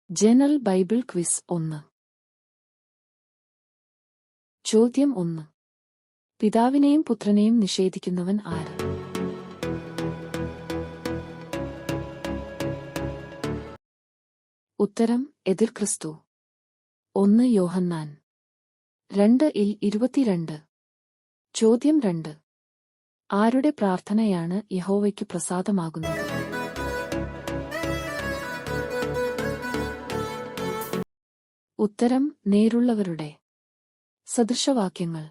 General Bible quiz 1. ചോദ്യം 1. പിതാവിനെയും പുത്രനെയും നിഷേധിക്കുന്നവൻ ആര്? ഉത്തരം എതിർ ക്രിസ്തു. 1 യോഹന്നാൻ 2:22. ചോദ്യം 2. ആരുടെ പ്രാർത്ഥനയാണ് യഹോവയ്ക്കു പ്രസാദമാകുന്നത്? ഉത്തരം നേരുള്ളവരുടെ. സദൃശവാക്യങ്ങൾ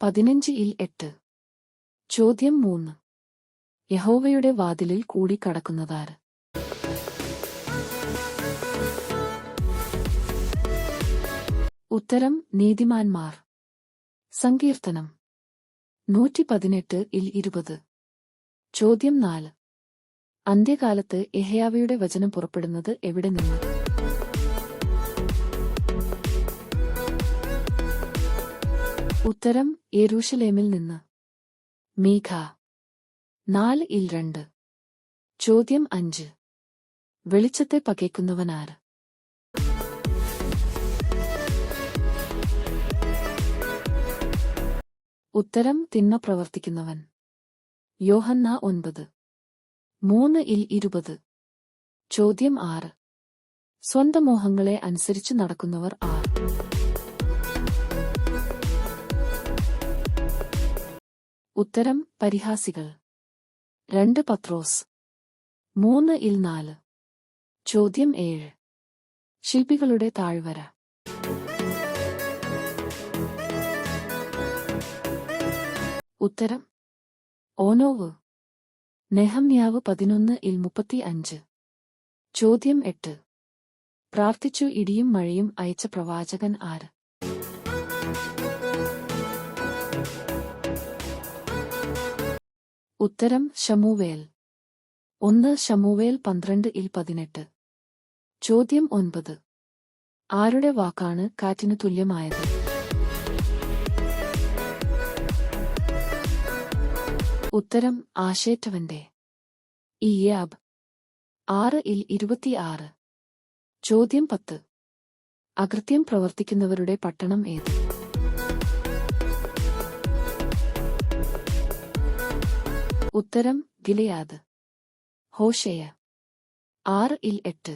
15:8. ചോദ്യം 3. യഹോവയുടെ വാതിലിൽ കൂടി കടക്കുന്നതാര്? ഉത്തരം നീതിമാന്മാർ. സങ്കീർത്തനം 118:20. ചോദ്യം 4. അന്ത്യകാലത്ത് യെഹോവയുടെ വചനം പുറപ്പെടുന്നത് എവിടെ നിന്ന്? ഉത്തരം യെരൂശലേമിൽ നിന്ന്. മീഖ 4:2. ചോദ്യം 5. വെളിച്ചത്തെ പകയ്ക്കുന്നവനാര്? ഉത്തരം തിന്മ പ്രവർത്തിക്കുന്നവൻ. യോഹന്ന 9:3-20. ചോദ്യം 6. സ്വന്തം മോഹങ്ങളെ അനുസരിച്ചു നടക്കുന്നവർ ആർ? ഉത്തരം പരിഹാസികൾ. 2 പത്രോസ് 3:4. ചോദ്യം 7. ശില്പികളുടെ താഴ്വര. ഉത്തരം ഓനോവ്. നെഹമ്യാവ് 11:35. ചോദ്യം 8. പ്രാർത്ഥിച്ചു ഇടിയും മഴയും അയച്ച പ്രവാചകൻ ആര്? ഉത്തരം ശമൂവേൽ. 1 ശമൂവേൽ 12:18. ചോദ്യം 9. ആരുടെ വാക്കാണ് കാറ്റിനു തുല്യമായത്? ഉത്തരം ആശേറ്റവന്റെ. ഇയ്യാബ് 6:26. ചോദ്യം 10. അകൃത്യം പ്രവർത്തിക്കുന്നവരുടെ പട്ടണം ഏത്? ഉത്തരം ഗിലെയാദ്. ഹോശേയ 6:8.